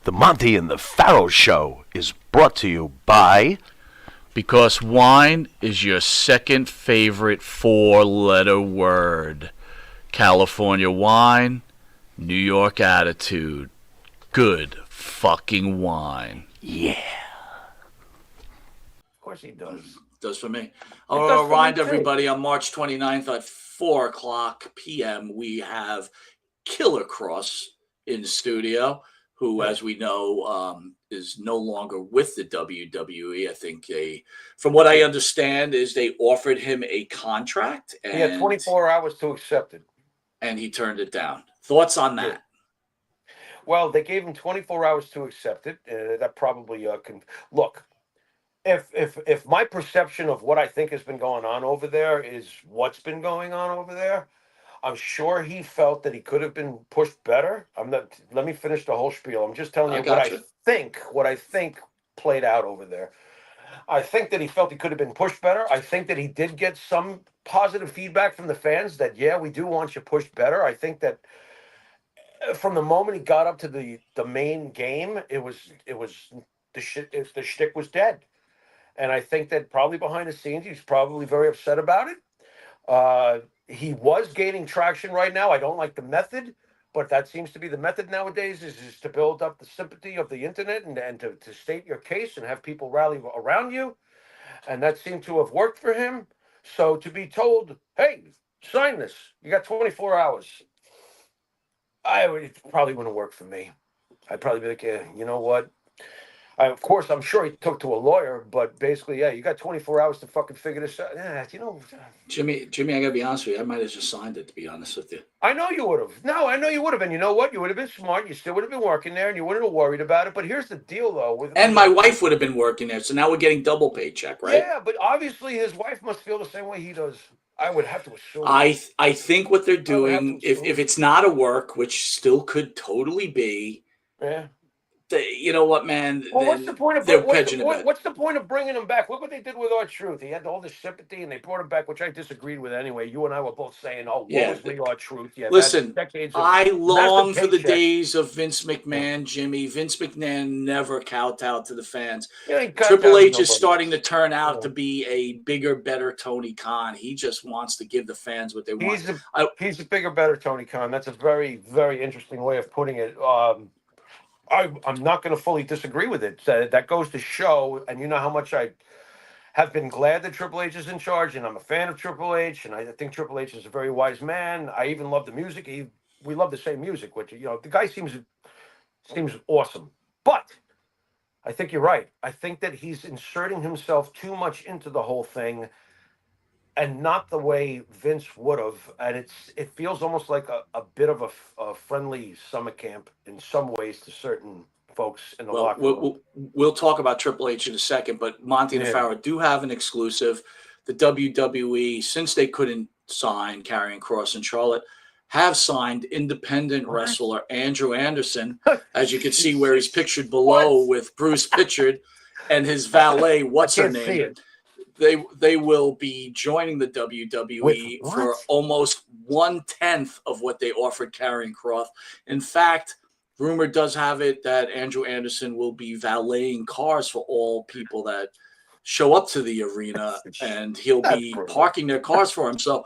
The Monte and the Pharaoh Show is brought to you by... Because wine is your second favorite four-letter word. California wine, New York attitude. Good fucking wine. Yeah. Of course he does. Does for me. I want to remind everybody on March 29th at 4 o'clock p.m. we have Killer Cross in the studio, who, as we know, is no longer with the WWE. I think from what I understand, is they offered him a contract. And he had 24 hours to accept it. And he turned it down. Thoughts on that? Yeah. Well, they gave him 24 hours to accept it. That probably can look. If my perception of what I think has been going on over there is what's been going on over there, I'm sure he felt that he could have been pushed better. Let me finish the whole spiel. I'm just telling you what I think played out over there. I think that he felt he could have been pushed better. I think that he did get some positive feedback from the fans that, yeah, we do want you pushed better. I think that from the moment he got up to the main game, the shtick was dead. And I think that probably behind the scenes, he's probably very upset about it. He was gaining traction right now. I don't like the method, but that seems to be the method nowadays is to build up the sympathy of the internet and to state your case and have people rally around you. And that seemed to have worked for him. So to be told, hey, sign this, you got 24 hours. It probably wouldn't work for me. I'd probably be like, yeah, you know what? Of course, I'm sure he took to a lawyer, but basically, yeah, you got 24 hours to fucking figure this out. Yeah, Jimmy, I gotta be honest with you. I might have just signed it, to be honest with you. I know you would have. No, I know you would have. And you know what? You would have been smart. You still would have been working there, and you wouldn't have worried about it. But here's the deal, though. And my wife would have been working there, so now we're getting double paycheck, right? Yeah, but obviously his wife must feel the same way he does. I would have to assume. I think what they're doing, if it's not a work, which still could totally be, yeah. You know what, man? Well, what's the point of bringing him back? Look what they did with R-Truth. He had all this sympathy, and they brought him back, which I disagreed with anyway. You and I were both saying, "Oh, woe is me, R-Truth." Yeah, listen, I long for the days of Vince McMahon, Jimmy. Vince McMahon never kowtowed to the fans. Yeah, Triple H is starting to turn out to be a bigger, better Tony Khan. He just wants to give the fans what they want. He's a bigger, better Tony Khan. That's a very, very interesting way of putting it. I'm not going to fully disagree with it. That goes to show, and you know how much I have been glad that Triple H is in charge, and I'm a fan of Triple H, and I think Triple H is a very wise man. I even love the music. We love the same music, which, the guy seems awesome. But I think you're right. I think that he's inserting himself too much into the whole thing, and not the way Vince would have. And it feels almost like a bit of a friendly summer camp in some ways to certain folks in the locker room. We'll talk about Triple H in a second, but Monte the Pharaoh do have an exclusive. The WWE, since they couldn't sign Karrion Kross and Charlotte, have signed independent wrestler Andrew Anderson, as you can see where he's pictured below with Bruce Pritchard and his valet, what's her name? They will be joining the WWE for almost 1/10 of what they offered Karrion Kross. In fact, rumor does have it that Andrew Anderson will be valeting cars for all people that show up to the arena, and he'll be parking their cars for him. So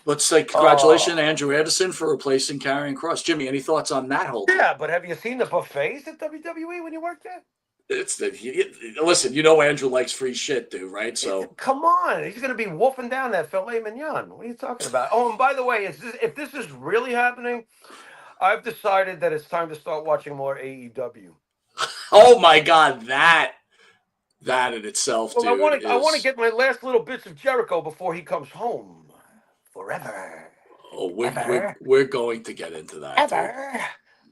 let's say congratulations, Andrew Anderson, for replacing Karrion Kross. Jimmy, any thoughts on that whole thing? Yeah, but have you seen the buffets at WWE when you worked there? Listen, Andrew likes free shit, dude, right? So come on, he's going to be wolfing down that filet mignon. What are you talking about? Oh, and by the way, if this is really happening, I've decided that it's time to start watching more AEW. Oh my God, that in itself, dude. I want to get my last little bits of Jericho before he comes home forever. Oh, we're going to get into that. Ever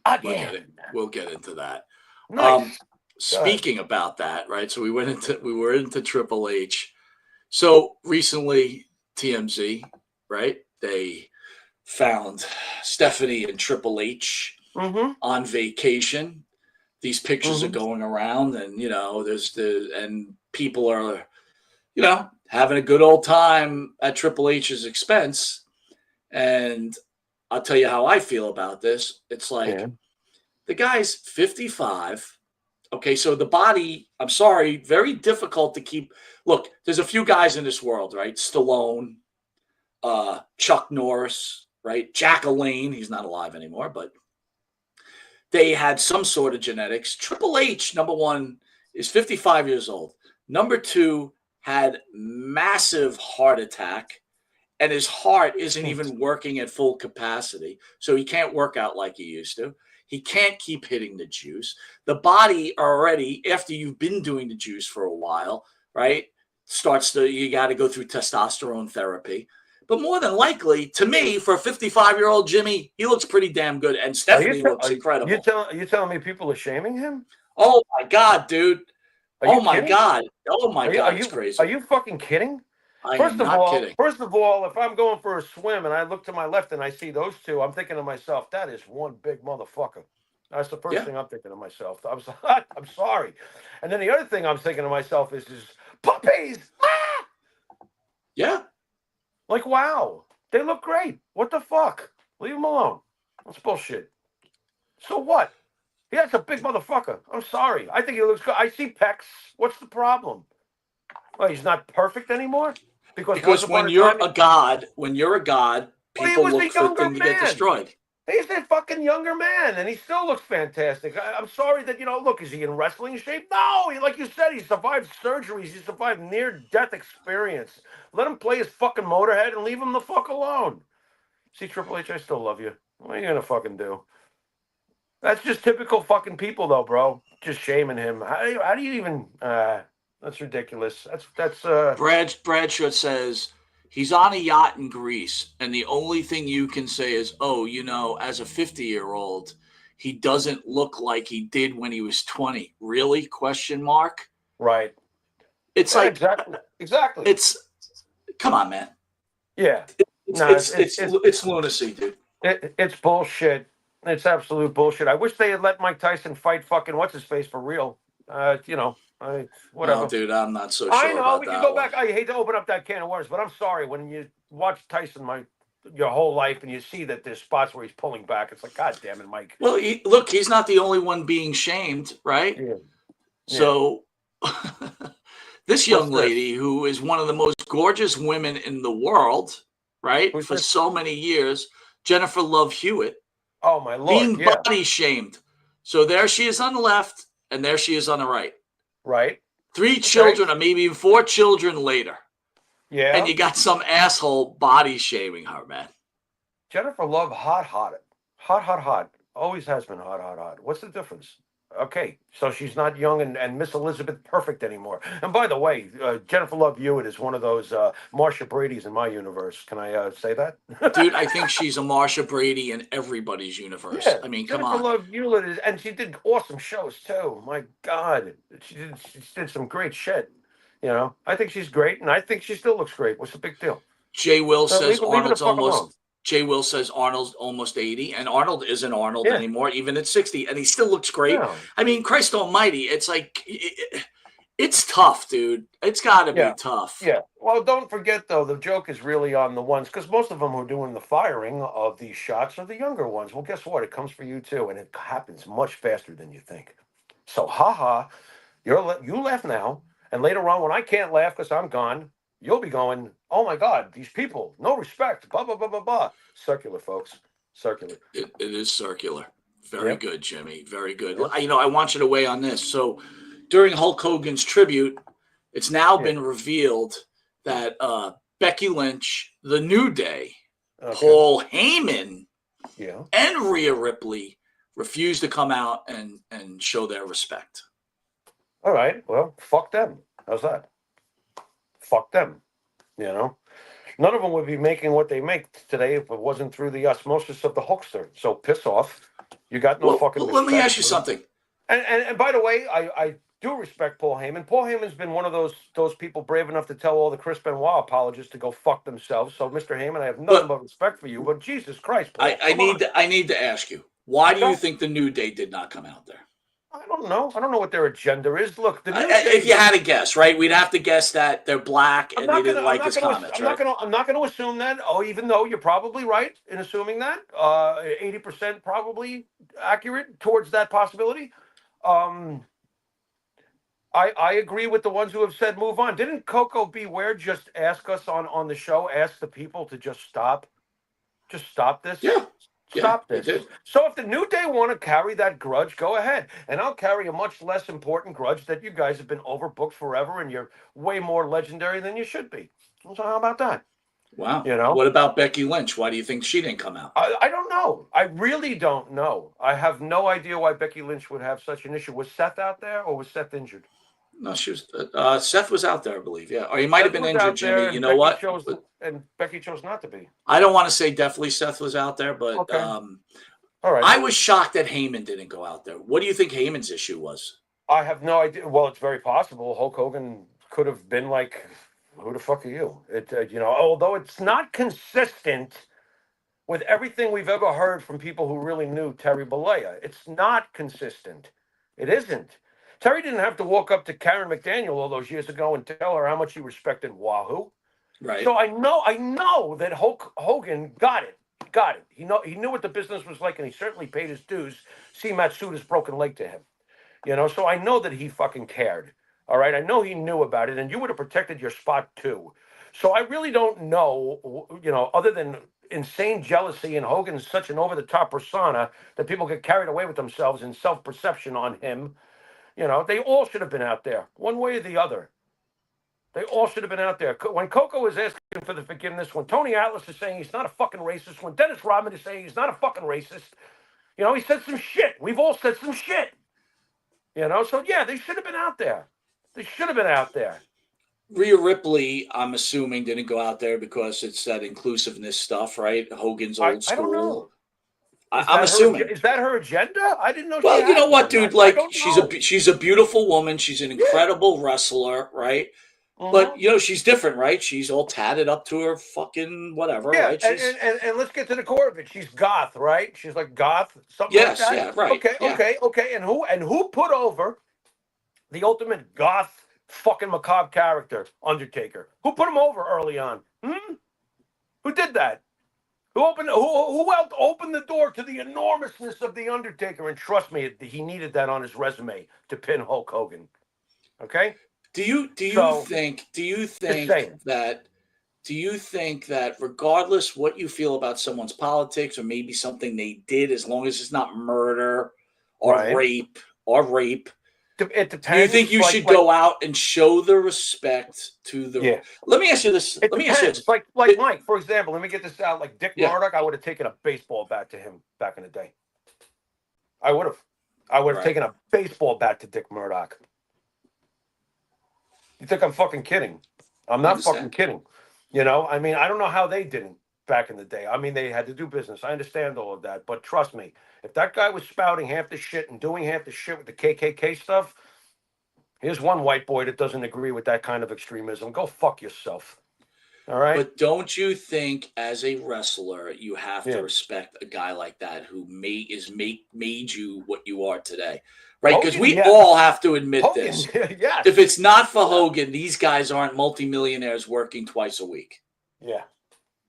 again. We'll get into that. Nice. Speaking about that, right? So we were into Triple H. So recently, TMZ, right? They found Stephanie and Triple H on vacation. These pictures are going around, and and people are, having a good old time at Triple H's expense. And I'll tell you how I feel about this. It's like The guy's 55. Okay, so the body, I'm sorry, very difficult to keep. Look, there's a few guys in this world, right? Stallone, Chuck Norris, right? Jack LaLanne, he's not alive anymore, but they had some sort of genetics. Triple H, number one, is 55 years old. Number two, had massive heart attack, and his heart isn't even working at full capacity, so he can't work out like he used to. He can't keep hitting the juice. The body already, after you've been doing the juice for a while, right, you got to go through testosterone therapy. But more than likely, to me, for a 55-year-old Jimmy, he looks pretty damn good. And Stephanie looks incredible. You telling me people are shaming him? Oh, my God, dude. Oh, my God. Oh, my God, it's crazy. Are you fucking kidding? First of all, if I'm going for a swim and I look to my left and I see those two, I'm thinking to myself, that is one big motherfucker. That's the first thing I'm thinking to myself. I'm sorry. And then the other thing I'm thinking to myself is puppies. Ah! Yeah. Like, wow, they look great. What the fuck? Leave them alone. That's bullshit. So what? That's a big motherfucker. I'm sorry. I think he looks good. I see pecs. What's the problem? Well, he's not perfect anymore? Because when you're a god, people look for things to get destroyed. He's a fucking younger man, and he still looks fantastic. I'm sorry that, look, is he in wrestling shape? No, like you said, he survived surgeries. He survived near-death experience. Let him play his fucking Motorhead and leave him the fuck alone. See, Triple H, I still love you. What are you going to fucking do? That's just typical fucking people, though, bro. Just shaming him. How do you even... that's ridiculous. That's Bradshaw says he's on a yacht in Greece, and the only thing you can say is, as a 50-year-old, he doesn't look like he did when he was 20. Really? Question mark. Right. It's like exactly. It's come on, man. Yeah. It's lunacy, dude. It's bullshit. It's absolute bullshit. I wish they had let Mike Tyson fight fucking what's his face for real. Whatever. No, dude, I'm not so sure. I know about we that can go one. back. I hate to open up that can of worms, but I'm sorry when you watch Tyson your whole life and you see that there's spots where he's pulling back. It's like, God damn it, Mike. Well, he's not the only one being shamed, right? Yeah. So this young lady, who is one of the most gorgeous women in the world, right, for so many years, Jennifer Love Hewitt. Oh my Lord! Being body shamed. So there she is on the left, and there she is on the right. Right. 3 children, or maybe even 4 children later. Yeah. And you got some asshole body shaming her, man. Jennifer Love, hot. Always has been hot. What's the difference? Okay, so she's not young and Miss Elizabeth Perfect anymore. And by the way, Jennifer Love Hewitt is one of those Marsha Brady's in my universe. Can I say that? Dude, I think she's a Marsha Brady in everybody's universe. Yeah, I mean, Jennifer come on. Love Hewitt is, and she did awesome shows too. My God, she did some great shit. I think she's great, and I think she still looks great. What's the big deal? Jay Will says Arnold's almost. Jay Will says Arnold's almost 80, and Arnold isn't Arnold anymore, even at 60, and he still looks great. Yeah. I mean, Christ almighty, it's like, it's tough, dude. It's got to be tough. Yeah. Well, don't forget, though, the joke is really on the ones, because most of them who are doing the firing of these shots are the younger ones. Well, guess what? It comes for you, too, and it happens much faster than you think. So, you laugh now, and later on, when I can't laugh because I'm gone, you'll be going, oh, my God, these people, no respect, blah, blah, blah, blah, blah. Circular, folks. Circular. It is circular. Very good, Jimmy. Very good. Yep. I want you to weigh on this. So during Hulk Hogan's tribute, it's now been revealed that Becky Lynch, The New Day, Paul Heyman, and Rhea Ripley refused to come out and show their respect. All right. Well, fuck them. How's that? Fuck them. None of them would be making what they make today if it wasn't through the osmosis of the Hulkster. So piss off. You got no fucking respect. Let me ask you something. And by the way, I do respect Paul Heyman. Paul Heyman's been one of those people brave enough to tell all the Chris Benoit apologists to go fuck themselves. So, Mr. Heyman, I have nothing but respect for you. But Jesus Christ, Paul, I need to ask you, why do you think the New Day did not come out there? I don't know. I don't know what their agenda is. Look, the new If you had to guess, right, we'd have to guess that they're black and they didn't like his comments, right? I'm not gonna assume that. Oh, even though you're probably right in assuming that, 80% probably accurate towards that possibility. Um, I agree with the ones who have said move on. Didn't Coco Beware just ask us on the show, ask the people to just stop? Just stop this. Yeah. Yeah, Stop he this. did. So if the New Day want to carry that grudge, go ahead. And I'll carry a much less important grudge that you guys have been overbooked forever and you're way more legendary than you should be. So how about that? Wow. You know? What about Becky Lynch? Why do you think she didn't come out? I don't know. I really don't know. I have no idea why Becky Lynch would have such an issue. Was Seth out there or was Seth injured? No, she was. Seth was out there, I believe. Yeah, or he might have Seth been was injured, out Jimmy. there, You know what? and Becky chose not to be. I don't want to say definitely Seth was out there, but Okay. All right. I was shocked that Heyman didn't go out there. What do you think Heyman's issue was? I have no idea. Well, it's very possible Hulk Hogan could have been like, "Who the fuck are you?" Although it's not consistent with everything we've ever heard from people who really knew Terry Bollea. It's not consistent. It isn't. Terry didn't have to walk up to Karen McDaniel all those years ago and tell her how much he respected Wahoo. Right. So I know that Hulk Hogan got it. He knew what the business was like, and he certainly paid his dues. See Matsuda's broken leg to him. So I know that he fucking cared. All right. I know he knew about it, and you would have protected your spot too. So I really don't know, other than insane jealousy, and Hogan's such an over-the-top persona that people get carried away with themselves and self-perception on him. They all should have been out there, one way or the other. They all should have been out there. When Coco is asking for the forgiveness, when Tony Atlas is saying he's not a fucking racist, when Dennis Rodman is saying he's not a fucking racist, he said some shit. We've all said some shit. So yeah, they should have been out there. They should have been out there. Rhea Ripley, I'm assuming, didn't go out there because it's that inclusiveness stuff, right? Hogan's old school. I don't know. I'm assuming. Is that her agenda? I didn't know. Well, you know what, dude? Like, she's she's a beautiful woman. She's an incredible wrestler, right? But she's different, right? She's all tatted up to her fucking whatever, right? And let's get to the core of it. She's goth, right? She's like goth, something like that. Yeah, right. Okay. And who put over the ultimate goth fucking macabre character, Undertaker? Who put him over early on? Who did that? Who helped open the door to the enormousness of the Undertaker? And trust me, he needed that on his resume to pin Hulk Hogan. Okay. Do you think that regardless what you feel about someone's politics or maybe something they did, as long as it's not murder or rape, it depends. Do you think you should go out and show the respect to the? Yeah. Let me ask you this. Like Mike, for example. Let me get this out. Like Dick Murdoch, I would have taken a baseball bat to him back in the day. I would have taken a baseball bat to Dick Murdoch. You think I'm fucking kidding? I'm not fucking kidding. I don't know how they didn't back in the day. They had to do business. I understand all of that. But trust me, if that guy was spouting half the shit and doing half the shit with the KKK stuff, here's one white boy that doesn't agree with that kind of extremism. Go fuck yourself. All right? But don't you think as a wrestler, you have to respect a guy like that who made you what you are today? Right, because we all have to admit this. Yes. If it's not for Hogan, these guys aren't multimillionaires working twice a week. Yeah.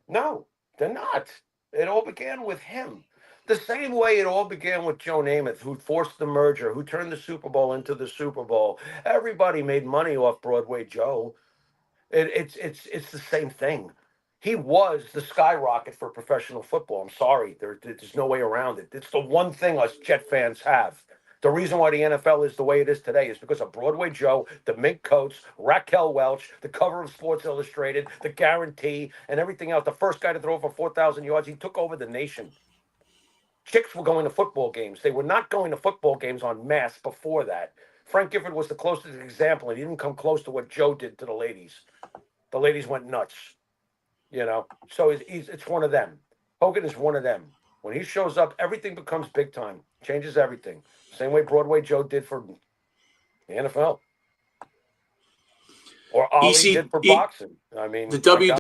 No, they're not. It all began with him. The same way it all began with Joe Namath, who forced the merger, who turned the Super Bowl into the Super Bowl. Everybody made money off Broadway Joe. It's the same thing. He was the skyrocket for professional football. I'm sorry. There's no way around it. It's the one thing us Jet fans have. The reason why the NFL is the way it is today is because of Broadway Joe, the mink coats, Raquel Welch, the cover of Sports Illustrated, the guarantee, and everything else. The first guy to throw for 4,000 yards, he took over the nation. Chicks were going to football games. They were not going to football games en masse before that. Frank Gifford was the closest example, and he didn't come close to what Joe did to the ladies. The ladies went nuts, So it's one of them. Hogan is one of them. When he shows up, everything becomes big time. Changes everything. Same way Broadway Joe did for the NFL. Or Ali did for boxing. The